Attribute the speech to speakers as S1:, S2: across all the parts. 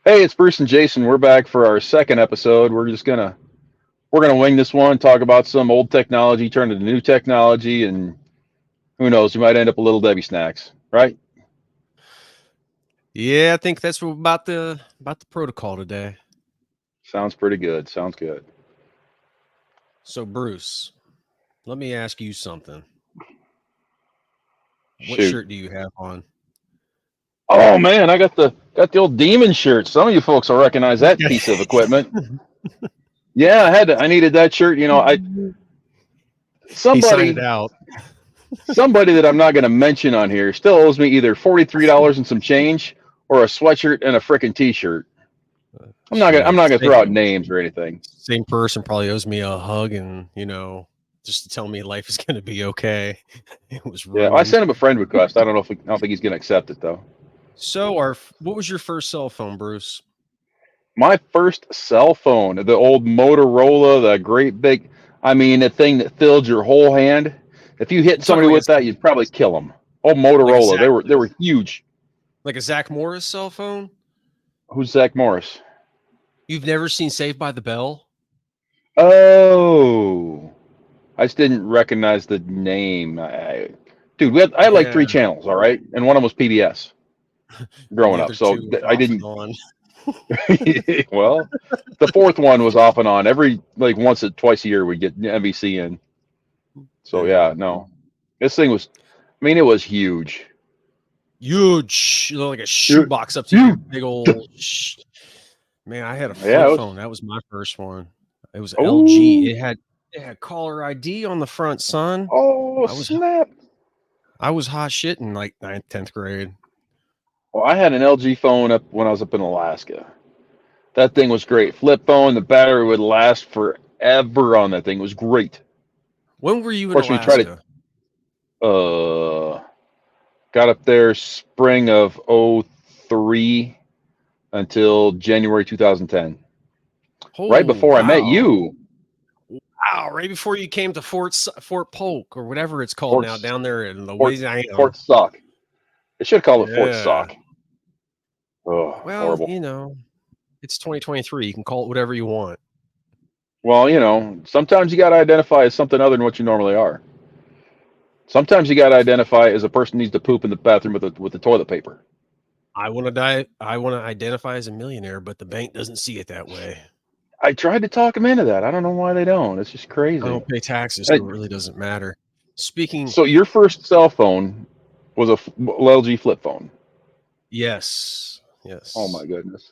S1: Hey, it's Bruce and Jason. We're back for our second episode. We're gonna wing this one, talk about some old technology, turn it into new technology, and who knows, we might end up a little Debbie snacks, right?
S2: Yeah, I think that's about the protocol today.
S1: Sounds pretty good. Sounds good.
S2: So, Bruce, let me ask you something. What
S1: Shoot.
S2: shirt do you have on?
S1: Oh man, I got the old demon shirt. Some of you folks will recognize that piece of equipment. Yeah, I needed that shirt. I
S2: He signed it
S1: somebody
S2: out.
S1: somebody that I'm not going to mention on here still owes me either $43 and some change or a sweatshirt and a frickin' t-shirt. I'm not gonna throw out
S2: Same,
S1: names or anything.
S2: same person probably owes me a hug and just to tell me life is gonna be okay. It was
S1: Yeah, I
S2: ruined.
S1: sent him a friend request. I don't think he's gonna accept it though.
S2: So, what was your first cell phone, Bruce?
S1: My first cell phone, the old Motorola, the great big, I mean, the thing that filled your whole hand. If you hit
S2: You talking
S1: somebody with that, you'd probably kill them. Oh,
S2: like a
S1: Motorola, they
S2: Zach,
S1: were huge.
S2: like a Zach Morris cell phone?
S1: Who's Zach Morris?
S2: You've never seen Saved by the Bell?
S1: Oh, I just didn't recognize the name. Dude, I had like
S2: Yeah,
S1: three channels, all right, and one of them was PBS
S2: and
S1: growing
S2: the
S1: up.
S2: other
S1: So
S2: two was
S1: I
S2: off and
S1: didn't.
S2: on.
S1: Well, the fourth one was off and on. Every like once or twice a year we get NBC in. So
S2: Yeah.
S1: yeah, no, this thing was. I mean, it was huge.
S2: Huge, like a
S1: Huge.
S2: shoebox up to your
S1: Huge.
S2: big old. Man, I had a
S1: Yeah,
S2: flip
S1: it was.
S2: phone. That was my first one. It was LG.
S1: Oh,
S2: It had caller ID on the front, son.
S1: oh
S2: I was
S1: snap!
S2: I was hot shit in like ninth, 10th grade.
S1: Well, I had an LG phone up when I was up in Alaska. That thing was great. Flip phone. The battery would last forever on that thing. It was great.
S2: When were you
S1: Of
S2: in
S1: course, we tried
S2: Alaska?
S1: to. Got up there spring of '03 until January 2010. Right
S2: Oh,
S1: before I met
S2: wow.
S1: you,
S2: Wow, right before you came to Fort Polk or whatever it's called
S1: Fort
S2: now down there in
S1: Fort
S2: Louisiana.
S1: Fort Sock. They should have called it Fort
S2: Yeah.
S1: Sock. Oh,
S2: Well,
S1: horrible.
S2: it's 2023. You can call it whatever you want.
S1: Well, sometimes you got to identify as something other than what you normally are. Sometimes you got to identify as a person who needs to poop in the bathroom with the toilet paper.
S2: I want to die. I want to identify as a millionaire, but the bank doesn't see it that way.
S1: I tried to talk them into that. I don't know why they don't. It's just
S2: I
S1: crazy.
S2: don't pay taxes,
S1: Hey,
S2: so it really doesn't matter. Speaking,
S1: so your first cell phone was a LG flip phone.
S2: yes,
S1: Oh my
S2: yes.
S1: goodness.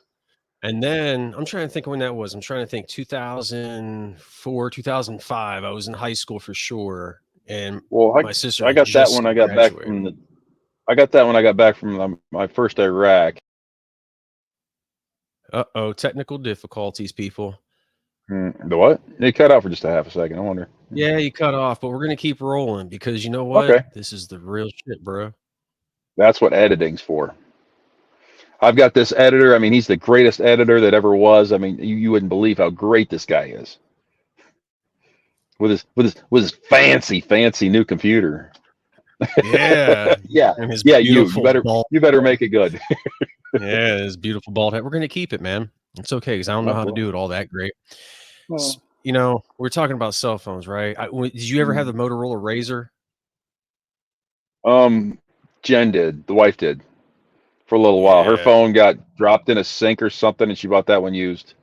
S2: And then I'm trying to think when that was. I'm trying to think 2004, 2005. I was in high school for sure. And
S1: Well,
S2: my sister
S1: I
S2: had
S1: got that
S2: just
S1: when I got back
S2: graduated.
S1: from the. I got that when I got back from my first Iraq.
S2: Uh-oh, technical difficulties, people.
S1: The what? It cut out for just a half a second. I wonder.
S2: Yeah, you cut off, but we're going to keep rolling because you know what?
S1: Okay,
S2: This is the real shit, bro.
S1: that's what editing's for. I've got this editor. I mean, he's the greatest editor that ever was. I mean, you wouldn't believe how great this guy is with his fancy new computer.
S2: Yeah.
S1: Yeah,
S2: And his
S1: yeah. You
S2: beautiful
S1: better
S2: bald
S1: you better make it good.
S2: Yeah, his beautiful bald head. We're going to keep it, man. It's okay because I don't know
S1: Oh,
S2: how to do
S1: well,
S2: it all that great.
S1: well,
S2: We're talking about cell phones, right? Did you ever have the
S1: mm.
S2: Motorola Razor?
S1: um, Jen did. The wife did for a little while. Her
S2: Yeah.
S1: phone got dropped in a sink or something, and she bought that one used.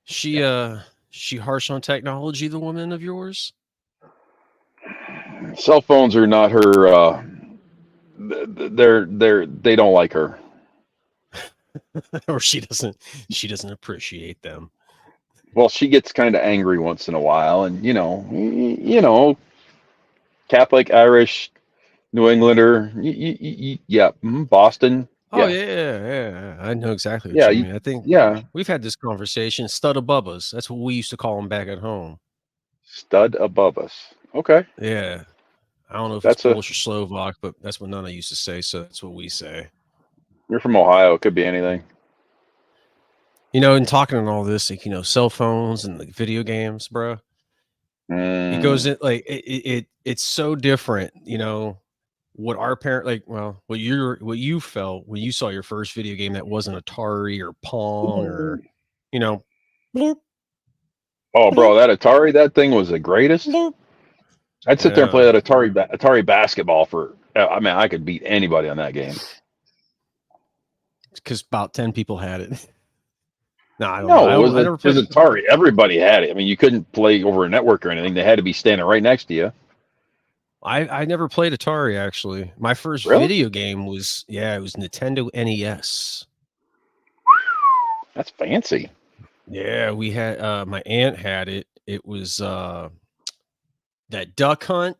S2: She
S1: Yeah.
S2: uh she harsh on technology, the woman of yours?
S1: Cell phones are not her. They don't like her.
S2: Or she doesn't appreciate them.
S1: Well, she gets kind of angry once in a while, and Catholic, Irish, New Englander, yeah, Boston,
S2: Oh
S1: yeah,
S2: yeah. I know exactly what
S1: yeah,
S2: you mean. I think
S1: yeah.
S2: we've had this conversation. Stud above us. That's what we used to call them back at home.
S1: Stud above us. Okay,
S2: Yeah. I don't know if it's
S1: that's a.
S2: Polish or Slovak, but that's what Nana used to say, so that's what we say.
S1: You're from Ohio. It could be anything.
S2: And talking and all this, like, cell phones and like video games, bro. It goes
S1: Mm,
S2: in like it's so different, what our parent what you felt when you saw your first video game that wasn't Atari or Pong or bloop,
S1: Oh, bro,
S2: bloop,
S1: that Atari, that thing was the greatest.
S2: bloop.
S1: I'd sit there and play
S2: Yeah,
S1: that Atari basketball for. I mean, I could beat anybody on that game.
S2: because about 10 people had it. No, I don't know.
S1: No, it was
S2: I
S1: a,
S2: never
S1: it was
S2: played.
S1: Atari. Everybody had it. I mean, you couldn't play over a network or anything. They had to be standing right next to you.
S2: I never played Atari actually. My first
S1: Really?
S2: video game was it was Nintendo NES.
S1: That's fancy.
S2: Yeah, we had my aunt had it. It was that Duck Hunt,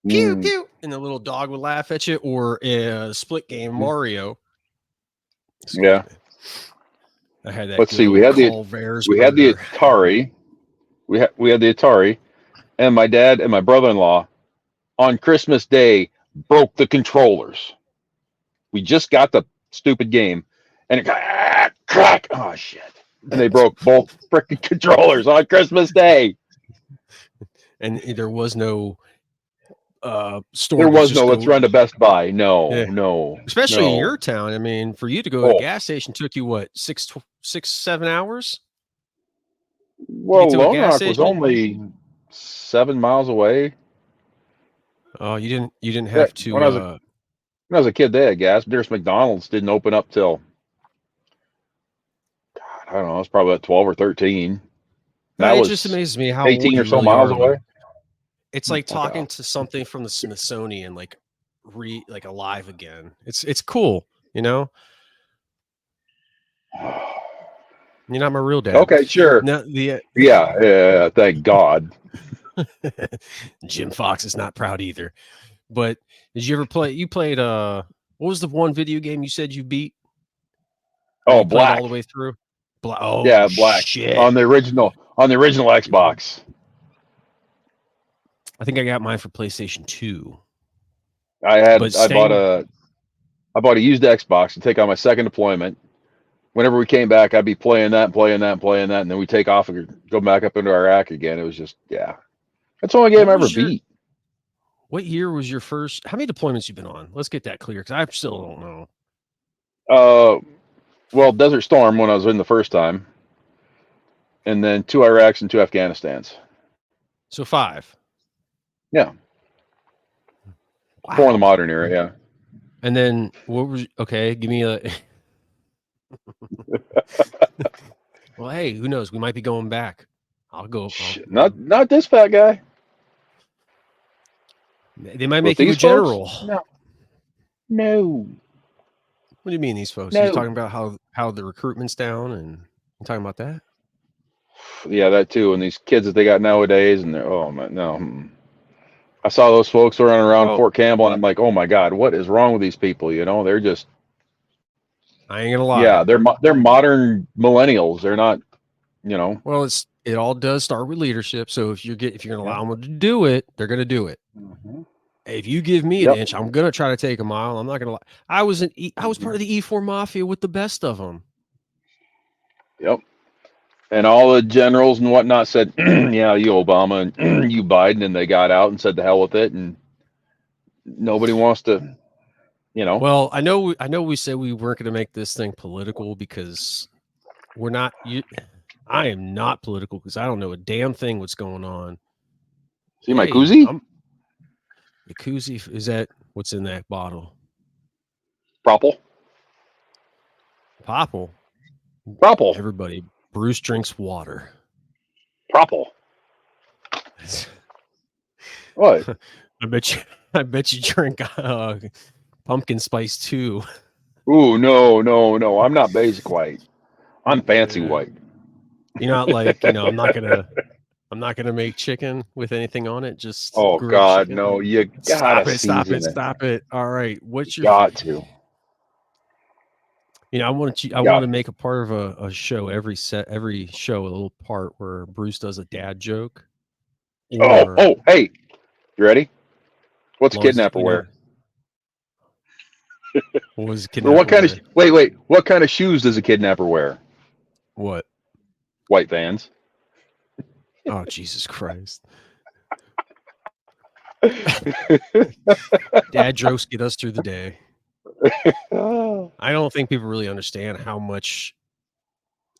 S2: pew
S1: Mm,
S2: pew, and the little dog would laugh at you, or a split game Mario. Excuse
S1: yeah.
S2: me. I had that
S1: Let's
S2: good
S1: see.
S2: old Culver's
S1: We had the
S2: burger.
S1: Atari. We had the Atari, and my dad and my brother-in-law on Christmas Day broke the controllers. We just got the stupid game, and it crack. Oh shit! And they broke both freaking controllers on Christmas Day.
S2: And there was no
S1: There
S2: store to
S1: was
S2: just
S1: no let's
S2: go.
S1: run to Best Buy. No,
S2: Yeah.
S1: no,
S2: Especially in
S1: no.
S2: your town. I mean, for you to go to a
S1: Oh,
S2: gas station took you what, 7 hours to get
S1: well,
S2: to a
S1: Lone
S2: gas
S1: Rock was
S2: station?
S1: only 7 miles away.
S2: Oh, you didn't
S1: Yeah,
S2: have to
S1: when I was a kid, they had gas. Nearest McDonald's didn't open up till I don't know. It was probably about 12 or 13.
S2: no,
S1: That
S2: it just
S1: was
S2: amazes me how old
S1: 18 or
S2: you
S1: so
S2: really
S1: miles
S2: are. Like
S1: away.
S2: it's like
S1: Fuck
S2: talking
S1: off.
S2: to something from the Smithsonian, like alive again. It's cool, you know? You're not my real dad.
S1: Okay, sure.
S2: No, the
S1: Yeah, yeah. Thank God.
S2: Jim Fox is not proud either. But did you ever play? You played what was the one video game you said you beat or
S1: Oh,
S2: you played all the
S1: Black.
S2: way through? Oh
S1: Yeah, Black
S2: shit!
S1: on the original Xbox.
S2: I think I got mine for PlayStation 2. But
S1: I bought
S2: staying
S1: a used Xbox to take on my second deployment. Whenever we came back, I'd be playing that, playing that, playing that, and then we take off and go back up into Iraq again. It was just yeah. That's the only game
S2: what
S1: I ever
S2: was your
S1: beat.
S2: what year was your first? How many deployments you been on? Let's get that clear because I still don't know.
S1: Uh, well, Desert Storm when I was in the first time, and then 2 Iraqs and 2 Afghanistans.
S2: So 5.
S1: Yeah, 4 in the
S2: Wow.
S1: modern era. Yeah.
S2: And then what was okay? Give me a. Well, hey, who knows? We might be going back. I'll go.
S1: Not this fat guy.
S2: They might
S1: With
S2: make you a
S1: these folks?
S2: general.
S1: No. No.
S2: What do you mean these folks? Are you
S1: No.
S2: talking about how the recruitment's down and you talking about that?
S1: Yeah, that too. And these kids that they got nowadays, and they're oh my no. I saw those folks running around
S2: Well,
S1: Fort Campbell, and I'm like, oh my God, what is wrong with these people? You know, they're just
S2: I ain't gonna lie.
S1: yeah, they're modern millennials. They're not, you know.
S2: Well, it all does start with leadership. So if you're gonna
S1: Yeah.
S2: allow them to do it, they're gonna do it.
S1: Mhm.
S2: If you give me an
S1: Yep.
S2: inch, I'm gonna try to take a mile. I'm not gonna lie. I was part of the E4 mafia with the best of them.
S1: Yep. And all the generals and whatnot said, yeah, you Obama and you Biden, and they got out and said the hell with it, and nobody wants to, you know.
S2: Well, I know we said we weren't gonna make this thing political because we're not. I am not political because I don't know a damn thing what's going on.
S1: See my
S2: Hey,
S1: koozie?
S2: the koozie, is that what's in that bottle?
S1: Propple.
S2: Popple.
S1: Propple.
S2: Everybody, Bruce drinks water.
S1: Propple. What?
S2: I bet you drink pumpkin spice too.
S1: Ooh, no. I'm not basic white. I'm fancy
S2: Yeah.
S1: white.
S2: You're not like, I'm not gonna make chicken with anything on it, just
S1: Oh
S2: grilled
S1: God,
S2: chicken.
S1: no! You gotta season it.
S2: Stop it. All right. What's your
S1: Got to.
S2: I want
S1: Got
S2: to
S1: to.
S2: make a part of a show every show, a little part where Bruce does a dad joke. Or
S1: Oh, hey, you ready? What's
S2: as
S1: a
S2: long as
S1: kidnapper wear?
S2: what was
S1: Or
S2: kidnapper wear?
S1: wait? What kind of shoes does a kidnapper wear?
S2: What?
S1: White Vans.
S2: Oh, Jesus Christ. Dad jokes get us through the day. I don't think people really understand how much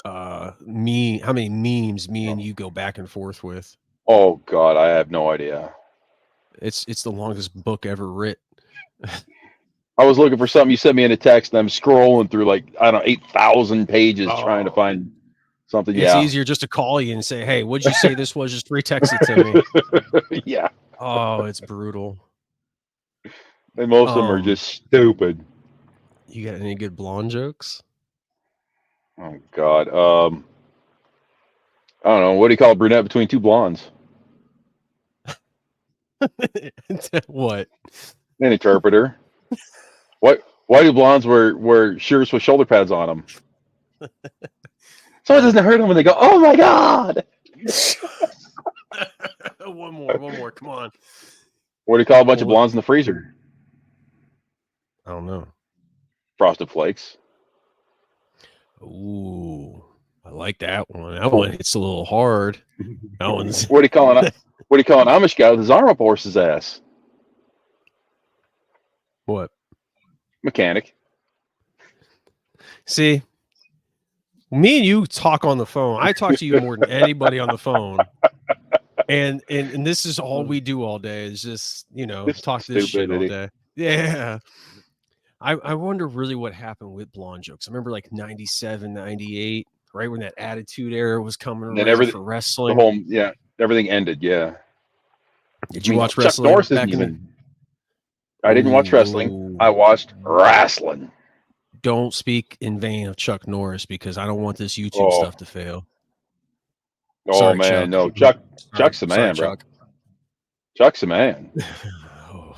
S2: how many memes me and you go back and forth with.
S1: Oh God, I have no idea.
S2: It's the longest book ever writ.
S1: I was looking for something. You sent me in a text, and I'm scrolling through like I don't know 8,000 pages trying to
S2: Oh,
S1: find something.
S2: it's
S1: Yeah,
S2: easier just to call you and say, "Hey, what'd you say this was?" Just retext it to me.
S1: yeah.
S2: Oh, it's brutal.
S1: And most of them are just stupid.
S2: You got any good blonde jokes?
S1: Oh God. I don't know. What do you call a brunette between two blondes?
S2: What?
S1: An interpreter. Why do blondes wear shirts with shoulder pads on them? So it doesn't hurt them when they go, "Oh my God."
S2: One more. Come on.
S1: What do you call a bunch of
S2: Well,
S1: blondes in the freezer?
S2: I don't know.
S1: Frosted Flakes.
S2: Ooh, I like that one. That one hits a little hard. That one's
S1: What do you call an Amish guy with his arm up a horse's ass?
S2: what?
S1: Mechanic.
S2: See, me and you talk on the phone. I talk to you more than anybody on the phone. And this is all we do all day is just,
S1: This
S2: talk this shit all
S1: stupidity.
S2: day. Yeah. I wonder really what happened with blonde jokes. I remember like 97, 98, right when that attitude era was coming
S1: And then
S2: around for
S1: everything,
S2: wrestling.
S1: everything ended. Yeah.
S2: Did
S1: I
S2: you
S1: mean,
S2: watch
S1: Chuck
S2: wrestling
S1: Norris isn't
S2: back in
S1: even. I didn't watch wrestling.
S2: Ooh.
S1: I watched wrestling.
S2: Don't speak in vain of Chuck Norris because I don't want this YouTube
S1: Oh,
S2: stuff to fail.
S1: oh
S2: Sorry,
S1: man,
S2: Chuck.
S1: no, Chuck's the
S2: Sorry,
S1: man, bro.
S2: Chuck.
S1: Chuck's the man.
S2: Oh.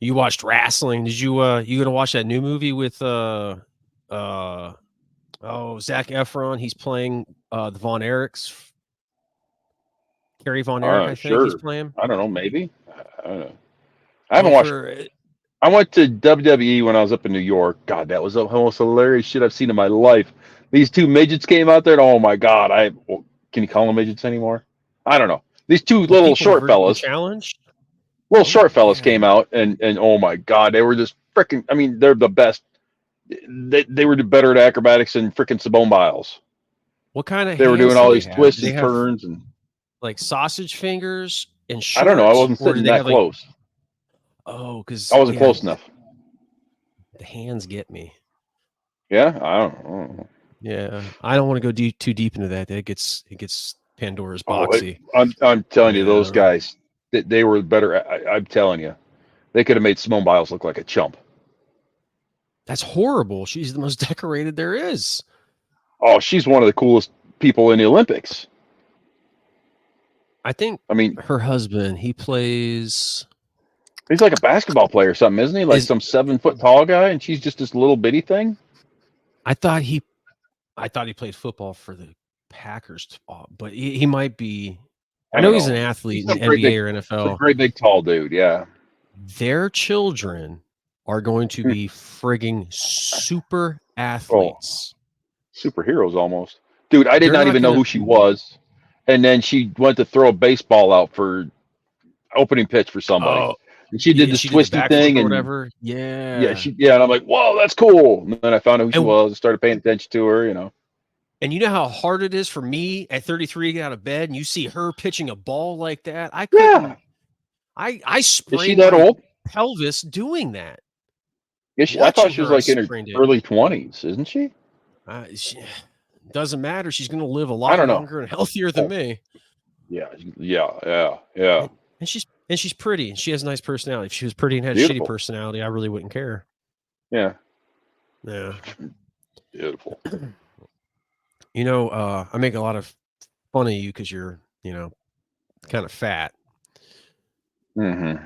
S2: You watched wrestling. Did you gonna watch that new movie with Zac Efron? He's playing the Von Erichs. Kerry Von Erich, I think he's
S1: Sure.
S2: playing.
S1: I don't know. Maybe. I don't know. I
S2: Well,
S1: haven't watched. I went to WWE when I was up in New York. God, that was the most hilarious shit I've seen in my life. These two midgets came out there, and oh my God, can you call them midgets anymore? I don't know. These two
S2: the
S1: little
S2: people
S1: short
S2: vertically
S1: fellas,
S2: challenged.
S1: came
S2: Yeah.
S1: out, and oh my God, they were just freaking. I mean, they're the best. They were better at acrobatics than freaking Simone Biles.
S2: What kind of
S1: They were doing
S2: hands do
S1: all
S2: they
S1: these
S2: have? Do
S1: twists
S2: they
S1: and
S2: have
S1: turns, and
S2: like sausage fingers and
S1: I don't know. I
S2: shorts,
S1: wasn't
S2: or do
S1: sitting
S2: they
S1: that
S2: have like?
S1: close.
S2: Oh, because
S1: I wasn't close enough.
S2: the hands get me.
S1: Yeah, I don't know.
S2: Yeah, I don't want to go too deep into that. It gets Pandora's
S1: Oh,
S2: boxy.
S1: I'm telling you, those
S2: Yeah,
S1: guys, they were better. I'm telling you, they could have made Simone Biles look like a chump.
S2: that's horrible. She's the most decorated there is.
S1: Oh, she's one of the coolest people in the Olympics.
S2: I think
S1: I mean,
S2: her husband, he plays.
S1: he's like a basketball player or something, isn't he? Like
S2: Is
S1: some 7 foot tall guy, and she's just this little bitty thing.
S2: I thought he played football for the Packers, but he might be. I
S1: I
S2: know
S1: don't
S2: he's an
S1: know.
S2: athlete
S1: He's
S2: in
S1: some
S2: the NBA or
S1: he's a
S2: NFL.
S1: great big tall dude. Yeah.
S2: Their children are going to
S1: Hmm.
S2: be frigging super
S1: Oh,
S2: athletes.
S1: superheroes almost, dude. I did
S2: They're
S1: not
S2: not
S1: even know
S2: going
S1: who
S2: to.
S1: she was, and then she went to throw a baseball out for opening pitch for somebody,
S2: Oh,
S1: and she did
S2: yeah,
S1: this
S2: she did the
S1: twisty
S2: backflip
S1: thing,
S2: or
S1: and
S2: whatever.
S1: yeah,
S2: Yeah,
S1: and I'm like, whoa, that's cool. And then I found out who she
S2: and
S1: was, and started paying attention to her.
S2: you know how hard it is for me at 33 to get out of bed, and you see her pitching a ball like that. I
S1: Yeah.
S2: couldn't. I
S1: Is she
S2: sprained
S1: that
S2: my
S1: old?
S2: pelvis doing that.
S1: I thought
S2: Watching
S1: she was
S2: her, I
S1: like in her
S2: sprained it.
S1: early 20s, isn't she?
S2: She, doesn't matter. She's going to live a
S1: I
S2: lot
S1: don't know.
S2: longer and healthier than
S1: Oh,
S2: me.
S1: yeah, yeah.
S2: And she's pretty, and she has a nice personality. If she was pretty and had a shitty
S1: Beautiful.
S2: personality, I really wouldn't care.
S1: Yeah,
S2: Yeah.
S1: beautiful.
S2: I make a lot of fun of you because you're, kind of fat.
S1: Mm-hmm.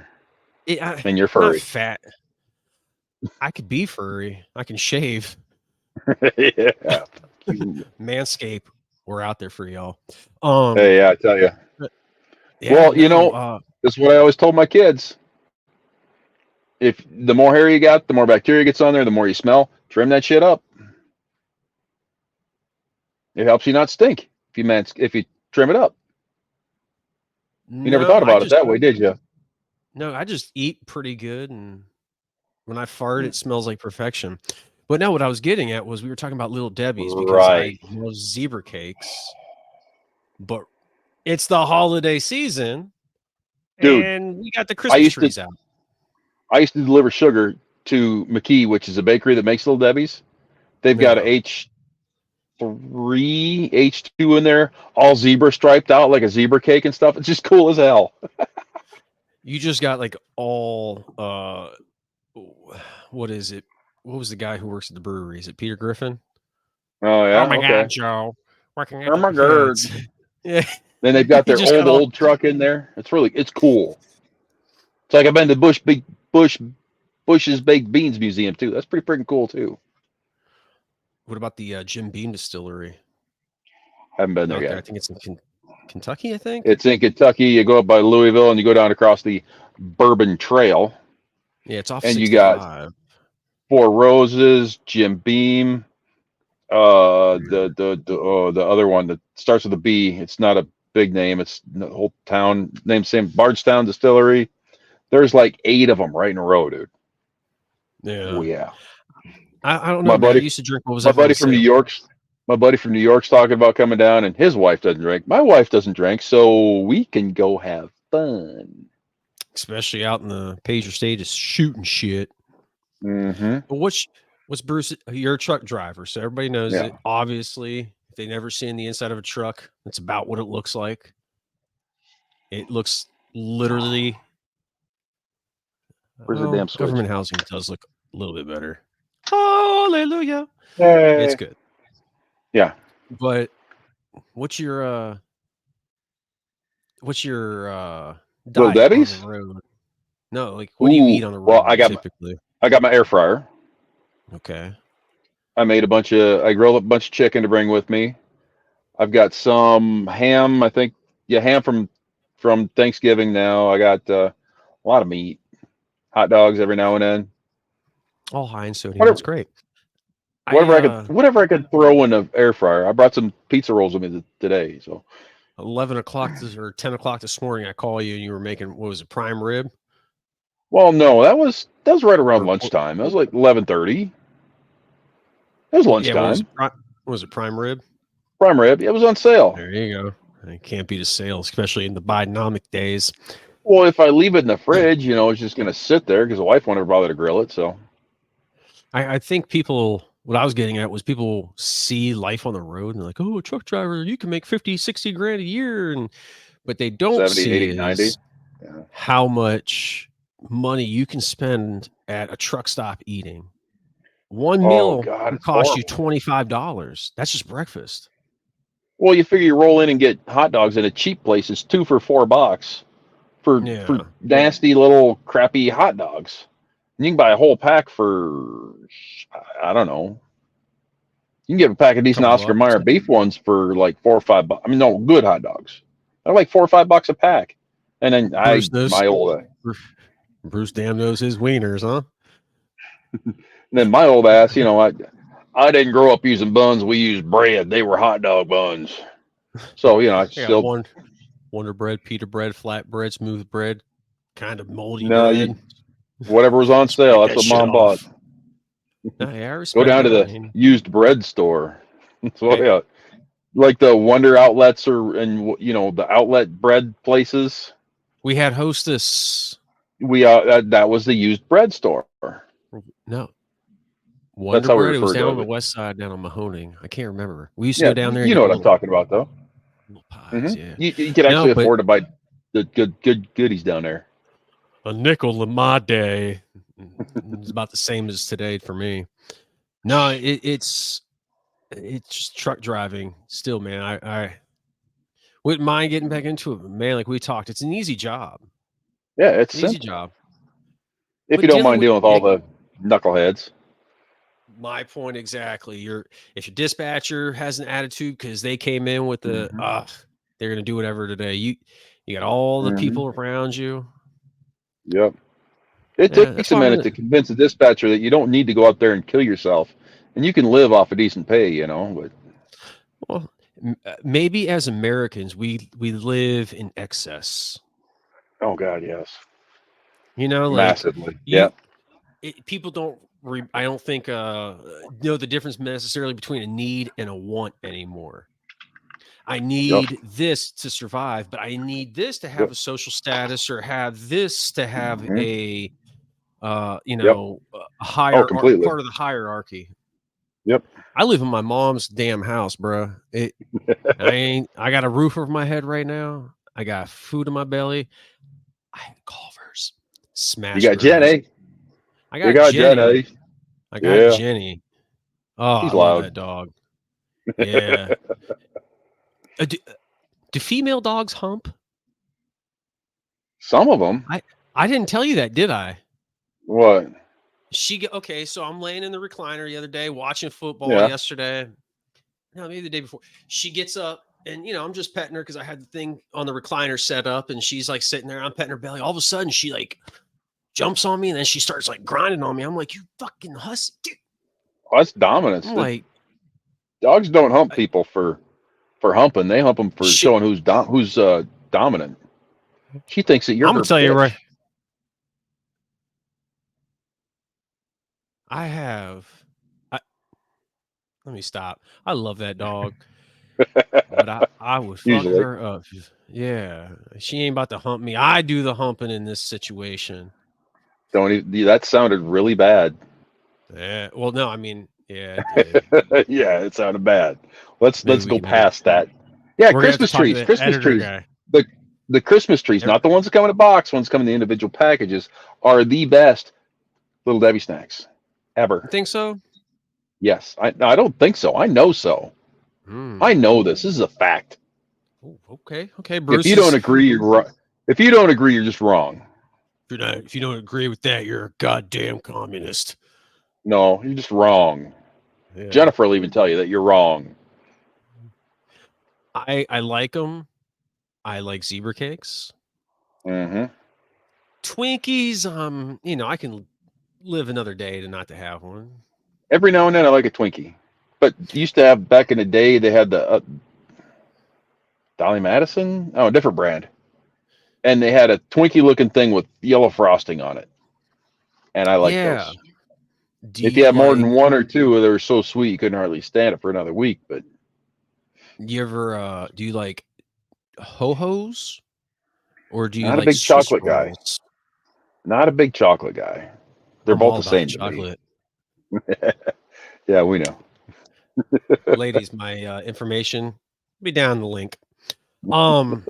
S1: And you're
S2: Not
S1: furry.
S2: fat. I could be furry. I can shave.
S1: Yeah.
S2: Manscape. We're out there for y'all.
S1: Hey, yeah, I tell you.
S2: But yeah,
S1: Well,
S2: no.
S1: this is what I always told my kids. If the more hair you got, the more bacteria gets on there, the more you smell. Trim that shit up. It helps you not stink if you trim it up. You never
S2: No,
S1: thought about it that way, did you?
S2: No, I just eat pretty good, and when I fart, it smells like perfection. But no, what I was getting at was we were talking about Little Debbie's because
S1: Right,
S2: I love zebra cakes, but it's the holiday season,
S1: dude.
S2: and we got the
S1: I
S2: Christmas
S1: used to
S2: trees out.
S1: I used to deliver sugar to McKee, which is a bakery that makes Little Debbie's. They've got a
S2: Yeah,
S1: H3, H2 in there, all zebra striped out like a zebra cake and stuff. It's just cool as hell.
S2: you just got like all what is it? What was the guy who works at the brewery? Is it Peter Griffin?
S1: Oh
S2: Oh
S1: yeah,
S2: my
S1: okay.
S2: God, Joe, working at
S1: Oh
S2: the
S1: my
S2: yeah,
S1: god.
S2: yeah.
S1: Then they've got
S2: You
S1: their
S2: just got all.
S1: old truck in there. It's cool. It's like I've been to Bush's Baked Beans Museum too. That's pretty freaking cool too.
S2: What about the Jim Beam Distillery
S1: Haven't been there
S2: out there? I
S1: yet.
S2: think it's in Kentucky. I think.
S1: It's in Kentucky. You go up by Louisville and you go down across the Bourbon Trail,
S2: Yeah, it's off
S1: and you got
S2: 65.
S1: Four Roses, Jim Beam,
S2: Yeah.
S1: the other one that starts with a B. It's not a big name. It's the whole town name same Bardstown Distillery. There's like 8 of them right in a row, dude. Oh
S2: Yeah.
S1: yeah.
S2: I don't
S1: My
S2: know, man. I
S1: buddy,
S2: used to drink what was
S1: my
S2: ever on
S1: buddy from New
S2: sale,
S1: York's, my buddy from New York's talking about coming down, and his wife doesn't drink. My wife doesn't drink, so we can go have fun.
S2: especially out in the Pager State, is shooting shit.
S1: Mm-hmm.
S2: But what's Bruce? You're a truck driver, so everybody knows
S1: Yeah.
S2: it. Obviously, if they never seen the inside of a truck, that's about what it looks like. It looks literally.
S1: Where's the
S2: Well,
S1: damn switch?
S2: government housing does look a little bit better. Hallelujah! It's
S1: Hey.
S2: good,
S1: Yeah.
S2: but what's your uh what's your
S1: Little
S2: diet on the
S1: Debbie's.
S2: road? No, like what do you
S1: Ooh.
S2: eat on the
S1: Well,
S2: road typically?
S1: I got my air fryer.
S2: Okay.
S1: I grilled up a bunch of chicken to bring with me. I've got some ham. I think, yeah, ham from Thanksgiving. Now I got a lot of meat, hot dogs every now and then.
S2: All high in sodium. That's
S1: Whatever,
S2: great. I
S1: whatever I could throw in the air fryer. I brought some pizza rolls with me today. So,
S2: 11 o'clock or 10 o'clock this morning, I call you and you were making what was it, prime rib
S1: well, no, that was right around
S2: or pork?
S1: lunchtime. That was like 11:30. It was
S2: Yeah, what was
S1: lunchtime.
S2: it? What was it, prime rib?
S1: Prime rib. It was on sale.
S2: There you go. It can't beat a sale, especially in the Bidenomic days.
S1: Well, if I leave it in the fridge, it's just gonna sit there because the wife won't ever bother to grill it. So,
S2: I think what I was getting at was people see life on the road and they're like, oh, a truck driver, you can make 50, 60 grand a year. And what they don't
S1: 70,
S2: see
S1: 80, 90.
S2: is
S1: Yeah.
S2: how much money you can spend at a truck stop eating. One
S1: Oh
S2: meal
S1: God,
S2: can
S1: it's
S2: cost you
S1: horrible.
S2: $25. That's just breakfast.
S1: Well, you figure you roll in and get hot dogs at a cheap place. It's 2 for $4 for
S2: Yeah.
S1: nasty little crappy hot dogs. And you can buy a whole pack for, I don't know. You can get a pack of decent
S2: Couple
S1: Oscar
S2: bucks.
S1: Mayer beef ones for like $4 or $5. I mean, no, good hot dogs. They're like $4 or $5 a pack. And then
S2: Bruce knows.
S1: my old,
S2: Bruce damn knows his wieners, huh?
S1: then my old ass, I didn't grow up using buns. We used bread. They were hot dog buns. So, I
S2: I got
S1: still,
S2: one Wonder Bread, pita bread, flat bread, smooth bread, kind of moldy
S1: no,
S2: bread.
S1: whatever was on
S2: Scrape
S1: sale, that's
S2: that
S1: what
S2: shit
S1: mom bought.
S2: off. Yeah, I
S1: Go
S2: respect
S1: down to
S2: it. I
S1: the
S2: mean,
S1: used bread store. So,
S2: hey,
S1: yeah, like the Wonder outlets and the outlet bread places.
S2: we had Hostess.
S1: That was the used bread store.
S2: No,
S1: That's
S2: Wonder
S1: how we
S2: Bread. It was
S1: referred
S2: down
S1: to
S2: on the
S1: it.
S2: west side, down on Mahoning. I can't remember. We used to go
S1: Yeah,
S2: down there and
S1: you
S2: get
S1: know
S2: the
S1: what I'm talking about, though.
S2: little pies. Yeah.
S1: You could
S2: No,
S1: actually
S2: but
S1: afford to buy the good goodies down there.
S2: a nickel in my day is about the same as today for me. No, it's just truck driving still, man. I wouldn't mind getting back into it, but man. Like we talked, it's an easy job.
S1: Yeah, it's
S2: It's an easy
S1: simple
S2: job.
S1: if you
S2: But
S1: don't
S2: dealing
S1: mind
S2: with
S1: dealing with all the knuckleheads.
S2: my point exactly. If your dispatcher has an attitude because they came in with the
S1: hmm
S2: they're gonna do whatever today. You got all the
S1: hmm
S2: people around you.
S1: Yep. It
S2: Yeah,
S1: takes
S2: that's
S1: a
S2: why I'm
S1: minute
S2: gonna
S1: to convince the dispatcher that you don't need to go out there and kill yourself, and you can live off a decent pay. But
S2: well maybe as Americans we live in excess.
S1: oh God, yes.
S2: You know, like
S1: Massively.
S2: you,
S1: Yeah.
S2: people don't. I don't think know the difference necessarily between a need and a want anymore. I
S1: Yep.
S2: need this to survive, but I need this to have
S1: Yep.
S2: a social status or have this to have
S1: Mhm.
S2: a
S1: Yep.
S2: a higher
S1: Oh, completely.
S2: part of the hierarchy.
S1: Yep.
S2: I live in my mom's damn house, bro. I got a roof over my head right now. I got food in my belly. I have Culvers,
S1: You
S2: smash
S1: got
S2: burgers.
S1: Jenny.
S2: I
S1: You
S2: got
S1: got
S2: Jenny.
S1: Jenny.
S2: I got
S1: Yeah.
S2: Jenny. Oh, I
S1: She's
S2: love
S1: loud.
S2: that dog. Yeah. Do female dogs hump?
S1: Some of them.
S2: I didn't tell you that, did I?
S1: What?
S2: Okay, so I'm laying in the recliner the other day watching football
S1: Yeah.
S2: yesterday. No, maybe the day before. She gets up and I'm just petting her because I had the thing on the recliner set up and she's like sitting there. I'm petting her belly. All of a sudden, she like jumps on me and then she starts like grinding on me. I'm like, you fucking hussy, dude.
S1: Oh, that's dominance.
S2: I'm like,
S1: Dogs don't hump people for humping. They hump them for
S2: shit.
S1: showing who's dominant. She thinks that you're
S2: I'm gonna
S1: her
S2: tell you right.
S1: bitch.
S2: I have. Let me stop. I love that dog, but I would fuck
S1: Usually.
S2: her up. Yeah, she ain't about to hump me. I do the humping in this situation.
S1: Don't even, that sounded really bad.
S2: Yeah. Well, no, I mean, yeah, it did.
S1: Yeah, it sounded bad.
S2: Maybe
S1: Let's
S2: we
S1: go
S2: can edit.
S1: past that. Yeah,
S2: We're gonna have to
S1: Christmas
S2: talk to
S1: trees.
S2: the
S1: Christmas
S2: editor
S1: trees.
S2: guy.
S1: The the Christmas trees, not the ones that come in a box, ones come in the individual packages, are the best Little Debbie snacks
S2: You
S1: ever.
S2: think so?
S1: Yes. I don't think so. I know so. I
S2: Hmm.
S1: know this. This is a fact.
S2: Ooh, okay. Okay.
S1: If
S2: Bruce
S1: you don't
S2: is.
S1: agree, you're right. If you don't agree, you're just wrong.
S2: If you don't agree with that, you're a goddamn communist.
S1: No, you're just wrong.
S2: Yeah.
S1: Jennifer will even tell you that you're wrong.
S2: I like them. I like zebra cakes.
S1: Mm-hmm.
S2: Twinkies. I can live another day to not to have one.
S1: Every now and then, I like a Twinkie. But used to have back in the day, they had the Dolly Madison. Oh, a different brand, and they had a Twinkie looking thing with yellow frosting on it, and I like
S2: Yeah.
S1: those.
S2: Do
S1: If you
S2: you
S1: had more
S2: like?
S1: than one or two, they were so sweet you couldn't hardly stand it for another week. But
S2: You ever? Do you like ho hos or do you
S1: not a
S2: like
S1: big
S2: Swiss
S1: chocolate guy.
S2: rolls?
S1: Not a big chocolate guy. They're
S2: I'm
S1: both
S2: all
S1: the
S2: about the
S1: same to me.
S2: chocolate.
S1: Yeah, we know.
S2: Ladies, my information be down the link. Um,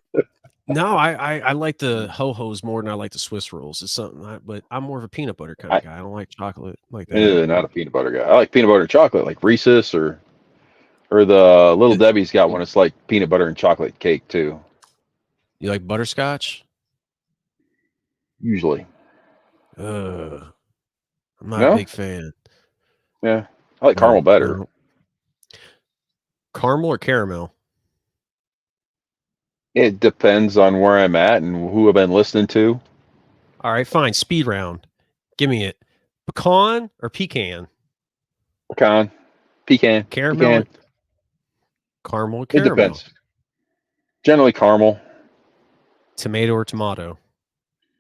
S2: no, I like the ho hos more than I like the Swiss rolls. It's something, but I'm more of a peanut butter kind
S1: I
S2: of guy. I don't like chocolate like that.
S1: not a peanut butter guy. I like peanut butter and chocolate, like Reese's or the Little
S2: You
S1: Debbie's got one. It's like peanut butter and chocolate cake too.
S2: you like butterscotch?
S1: Usually,
S2: I'm not a
S1: no,
S2: big fan.
S1: yeah, I like caramel
S2: No,
S1: better.
S2: no. Caramel or caramel?
S1: It depends on where I'm at and who I've been listening to.
S2: All right, fine. Speed round. Give me it. Pecan or pecan?
S1: Pecan,
S2: Caramel,
S1: pecan.
S2: caramel or
S1: It
S2: caramel?
S1: depends. Generally caramel,
S2: Tomato or tomato?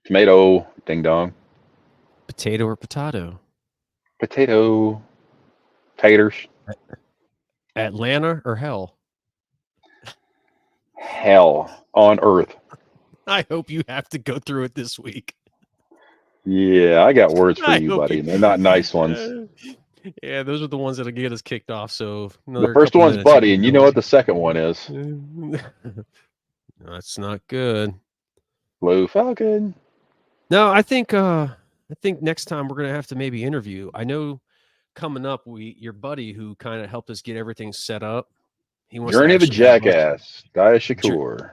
S1: tomato, ding dong,
S2: Potato or potato?
S1: potato, taters,
S2: Atlanta or hell?
S1: hell on earth.
S2: I hope you have to go through it this week.
S1: Yeah, I got words for
S2: I
S1: you,
S2: hope
S1: buddy,
S2: you.
S1: and they're not nice ones.
S2: Yeah, those are the ones that'll get us kicked off. So
S1: The
S2: another
S1: first
S2: couple
S1: one's
S2: minutes and
S1: buddy,
S2: keep
S1: and you know
S2: going.
S1: what the second one is?
S2: That's not good.
S1: Blue Falcon.
S2: No, I think next time we're gonna have to maybe interview. I know coming up, your buddy who kind of helped us get everything set up. He wants to
S1: Journey of a
S2: actually have us.
S1: Jackass. Daya
S2: Jer-
S1: Shakur.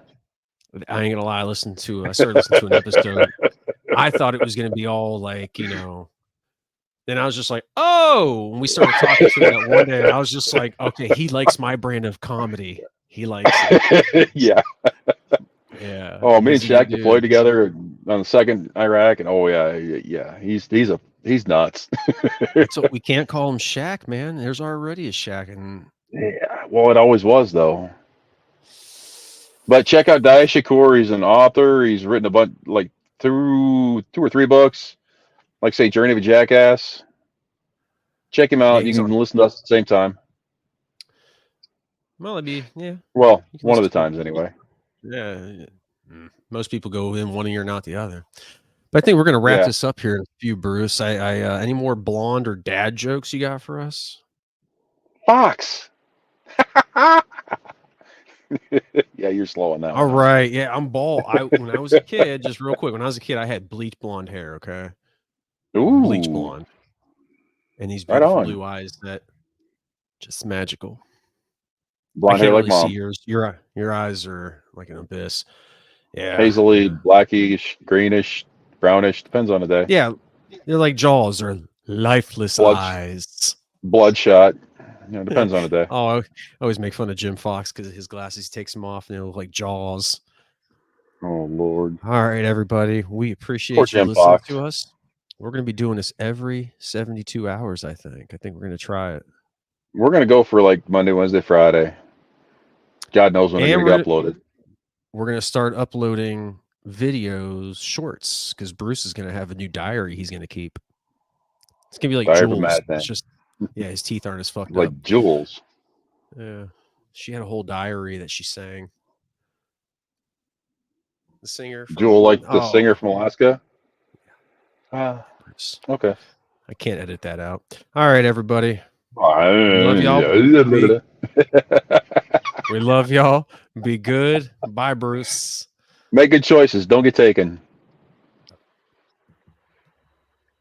S2: I ain't gonna lie. I started listening to an episode. I thought it was gonna be all like Then I was just like, oh, when we started talking to him that one day, I was just like, okay, he likes my brand of comedy. He likes it.
S1: Yeah.
S2: Yeah.
S1: Oh, me and
S2: He's a good
S1: Shaq deployed
S2: dude.
S1: together on the second Iraq, and oh yeah. He's nuts.
S2: So we can't call him Shaq, man. There's already a Shaq. And
S1: Yeah. Well, it always was though. But check out Daya Shakur. He's an author. He's written a bunch like through 2 or 3 books, like say Journey of a Jackass. Check him
S2: Yeah,
S1: out. You
S2: he's
S1: can
S2: on.
S1: listen to us at the same time.
S2: Well, it'd be
S1: Well,
S2: You can
S1: one of
S2: listen
S1: the
S2: to.
S1: times anyway.
S2: Yeah. Most people go in one ear, not the other. But I think we're gonna wrap
S1: Yeah.
S2: this up here in a few, Bruce. I any more blonde or dad jokes you got for us?
S1: Fox. Yeah, you're slow on that
S2: All
S1: one, huh?
S2: right, yeah, I'm bald. When I was a kid, just real quick, when I was a kid, I had bleach blonde hair. Okay, bleach
S1: Ooh,
S2: blonde, and these
S1: right
S2: beautiful
S1: on.
S2: blue eyes that just magical. I
S1: Blonde hair
S2: can't
S1: like
S2: really see
S1: mom.
S2: yours. Your eyes are like an abyss. Yeah,
S1: Hazily,
S2: yeah,
S1: blackish, greenish, brownish. Depends on the day.
S2: yeah. They're like Jaws or lifeless
S1: Blood,
S2: eyes.
S1: bloodshot. Depends on the day.
S2: Oh, I always make fun of Jim Fox because of his glasses. He takes them off and they look like Jaws.
S1: Oh Lord.
S2: All right, everybody. We
S1: Poor
S2: appreciate you
S1: Jim
S2: listening
S1: Fox.
S2: to us. We're going to be doing this every 72 hours, I think. I think we're going to try it.
S1: We're gonna go for like Monday, Wednesday, Friday. God knows when they're
S2: And
S1: gonna get uploaded.
S2: we're going to start uploading videos, shorts, because Bruce is going to have a new diary he's going to keep. It's going to be like
S1: Diary of a
S2: Jules. It's
S1: madman.
S2: just, yeah, his teeth aren't as fucked up.
S1: Like Jules.
S2: Yeah. She had a whole diary that she sang. The singer
S1: Jewel,
S2: from,
S1: like the singer from Alaska.
S2: Bruce.
S1: Okay.
S2: I can't edit that out. All right, everybody. We love y'all.
S1: Make
S2: We love y'all. Be good. Bye, Bruce.
S1: good choices. Don't get taken.